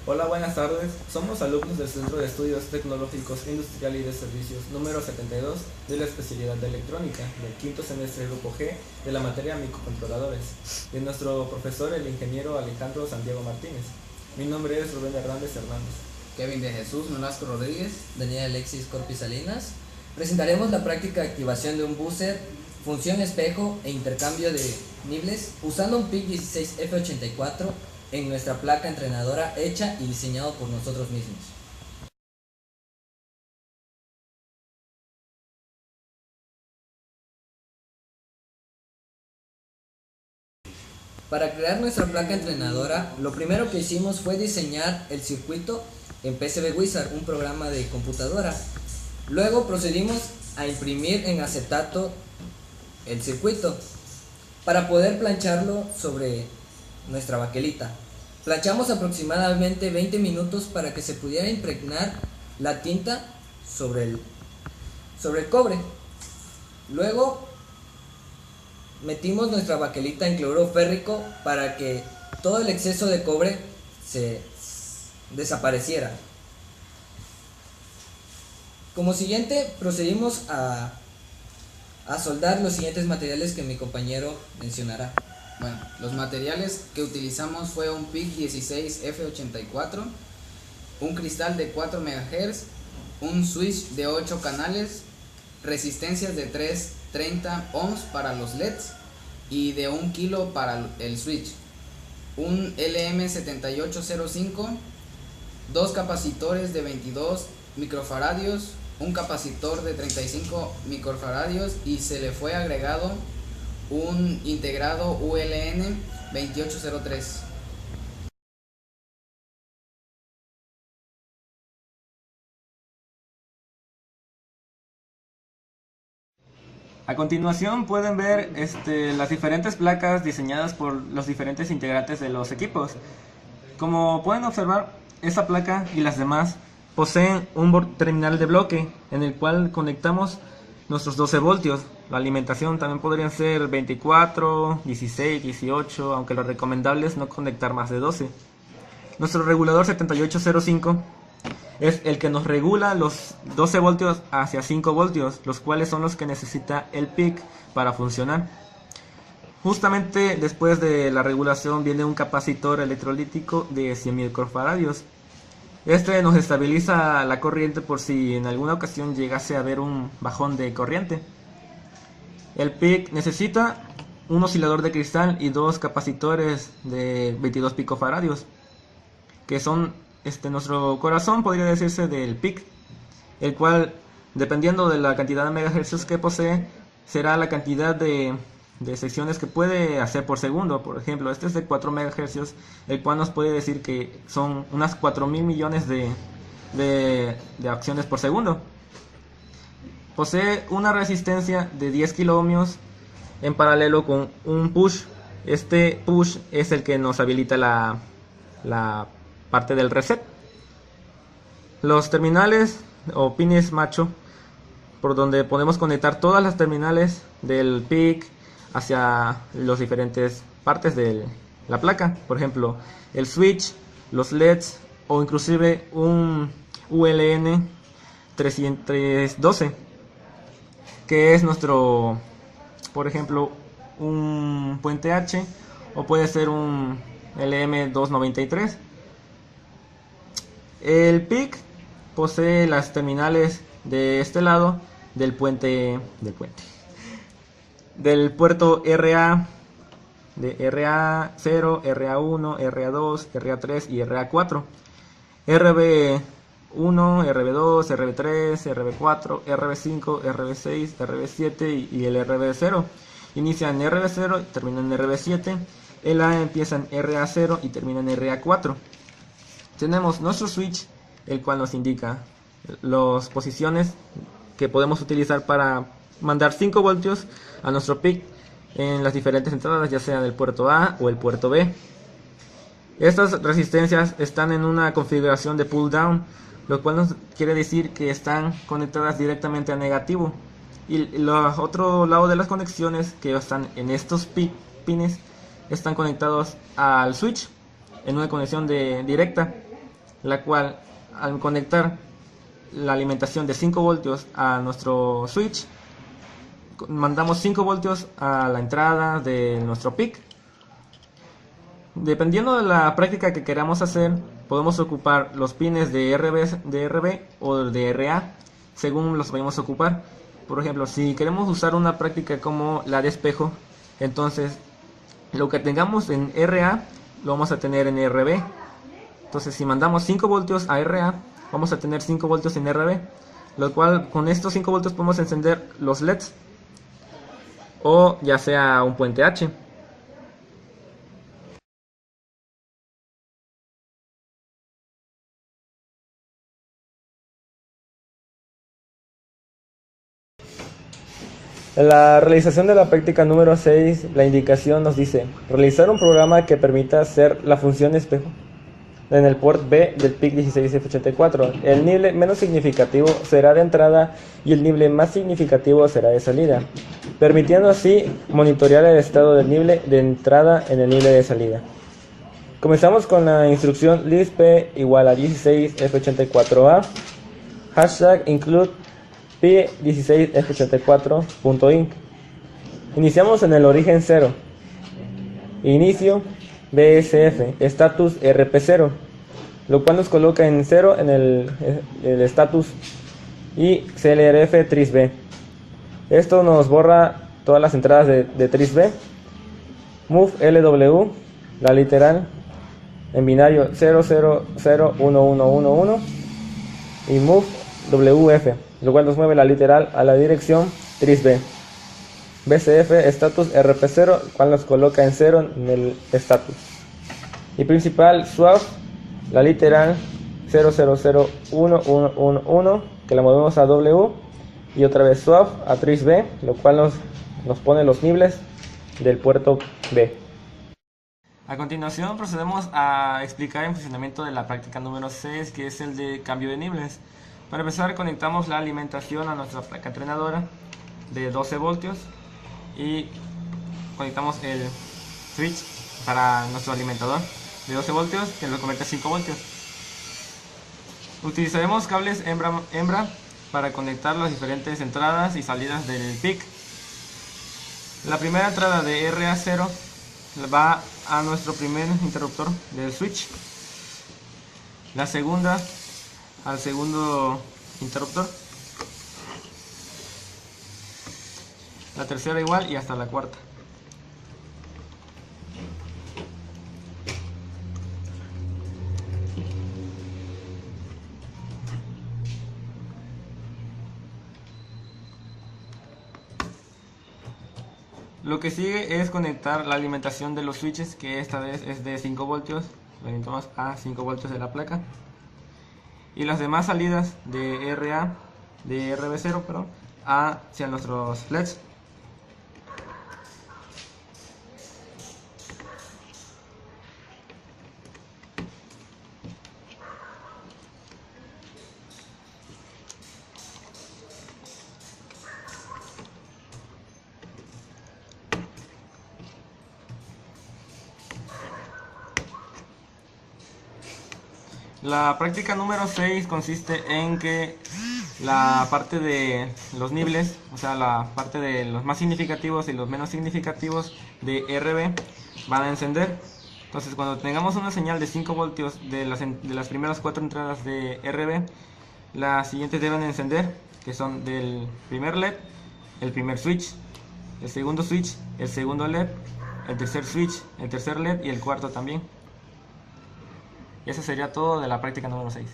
Hola, buenas tardes. Somos alumnos del Centro de Estudios Tecnológicos Industrial y de Servicios número 72 de la especialidad de electrónica del quinto semestre Grupo G de la materia microcontroladores de nuestro profesor el ingeniero Alejandro Santiago Martínez. Mi nombre es Rubén Hernández Hernández. Kevin de Jesús Nolasco Rodríguez. Daniel Alexis Corpi Salinas. Presentaremos la práctica de activación de un buzzer, función espejo e intercambio de niveles usando un PIC 16F84 en nuestra placa entrenadora hecha y diseñado por nosotros mismos. Para crear nuestra placa entrenadora, lo primero que hicimos fue diseñar el circuito en PCB Wizard, un programa de computadora. Luego procedimos a imprimir en acetato el circuito para poder plancharlo sobre nuestra baquelita. Planchamos aproximadamente 20 minutos para que se pudiera impregnar la tinta sobre el cobre. Luego metimos nuestra baquelita en cloruro férrico para que todo el exceso de cobre se desapareciera. Como siguiente procedimos a soldar los siguientes materiales que mi compañero mencionará. Bueno, los materiales que utilizamos fue un PIC 16F84, un cristal de 4 MHz, un switch de 8 canales, resistencias de 330 ohms para los LEDs y de 1 kilo para el switch, un LM7805, dos capacitores de 22 microfaradios, un capacitor de 35 microfaradios y se le fue agregado un integrado ULN 2803. A continuación pueden ver las diferentes placas diseñadas por los diferentes integrantes de los equipos. Como pueden observar, esta placa y las demás poseen un terminal de bloque en el cual conectamos nuestros 12 voltios. La alimentación también podrían ser 24, 16, 18, aunque lo recomendable es no conectar más de 12. Nuestro regulador 7805 es el que nos regula los 12 voltios hacia 5 voltios, los cuales son los que necesita el PIC para funcionar. Justamente después de la regulación viene un capacitor electrolítico de 100 microfaradios. Este nos estabiliza la corriente por si en alguna ocasión llegase a haber un bajón de corriente. El PIC necesita un oscilador de cristal y dos capacitores de 22 picofaradios, que son nuestro corazón, podría decirse, del PIC, el cual, dependiendo de la cantidad de megahercios que posee, será la cantidad de secciones que puede hacer por segundo. Por ejemplo, este es de 4 megahercios, el cual nos puede decir que son unas 4.000 millones de acciones por segundo. Posee una resistencia de 10 kiloohmios en paralelo con un push. Este push es el que nos habilita la parte del reset. Los terminales o pines macho, por donde podemos conectar todas las terminales del PIC hacia las diferentes partes de la placa, por ejemplo el switch, los LEDs o inclusive un ULN 312, que es nuestro, por ejemplo, un puente H, o puede ser un LM293. El PIC posee las terminales de este lado del puerto RA, de RA0, RA1, RA2, RA3 y RA4, RB1, RB2, RB3, RB4, RB5, RB6, RB7 y el RB0. Inicia en RB0 y termina en RB7. El A empieza en RA0 y termina en RA4. Tenemos nuestro switch, el cual nos indica las posiciones que podemos utilizar para mandar 5 voltios a nuestro PIC en las diferentes entradas, ya sea del puerto A o el puerto B. Estas resistencias están en una configuración de pull down, lo cual nos quiere decir que están conectadas directamente a negativo, y el otro lado de las conexiones que están en estos pines están conectados al switch en una conexión directa. la cual al conectar la alimentación de 5 voltios a nuestro switch, mandamos 5 voltios a la entrada de nuestro PIC. Dependiendo de la práctica que queramos hacer, podemos ocupar los pines de RB o de RA según los vayamos a ocupar. Por ejemplo, si queremos usar una práctica como la de espejo, entonces lo que tengamos en RA lo vamos a tener en RB. Entonces si mandamos 5 voltios a RA, vamos a tener 5 voltios en RB, lo cual con estos 5 voltios podemos encender los LEDs o ya sea un puente H. En la realización de la práctica número 6, la indicación nos dice: realizar un programa que permita hacer la función espejo en el port B del PIC 16F84. El nivel menos significativo será de entrada y el nivel más significativo será de salida, permitiendo así monitorear el estado del nivel de entrada en el nivel de salida. Comenzamos con la instrucción list P igual a 16F84A, hashtag include P16F84.inc. Iniciamos en el origen 0. Inicio BSF, status RP0, lo cual nos coloca en 0 en el status, y CLRF tris B. Esto nos borra todas las entradas de tris B. Move LW, la literal, en binario 0001111, y move WF, lo cual nos mueve la literal a la dirección tris B. BCF status RP0, cual nos coloca en 0 en el status. Y principal swap, la literal 0001111, que la movemos a W, y otra vez swap a tris B, lo cual nos pone los niveles del puerto B. A continuación procedemos a explicar el funcionamiento de la práctica número 6, que es el de cambio de niveles. Para empezar, conectamos la alimentación a nuestra placa entrenadora de 12 voltios y conectamos el switch para nuestro alimentador de 12 voltios que lo convierte a 5 voltios. Utilizaremos cables hembra para conectar las diferentes entradas y salidas del PIC. La primera entrada de RA0 va a nuestro primer interruptor del switch, la segunda al segundo interruptor, la tercera igual y hasta la cuarta. Lo que sigue es conectar la alimentación de los switches, que esta vez es de 5 voltios, lo orientamos a 5 voltios de la placa, y las demás salidas de RB0, hacia nuestros LEDs. La práctica número 6 consiste en que la parte de los niveles, o sea la parte de los más significativos y los menos significativos de RB van a encender. Entonces cuando tengamos una señal de 5 voltios de las primeras 4 entradas de RB, las siguientes deben encender, que son del primer LED, el primer switch, el segundo switch, el segundo LED, el tercer switch, el tercer LED y el cuarto también. Y eso sería todo de la práctica número 6.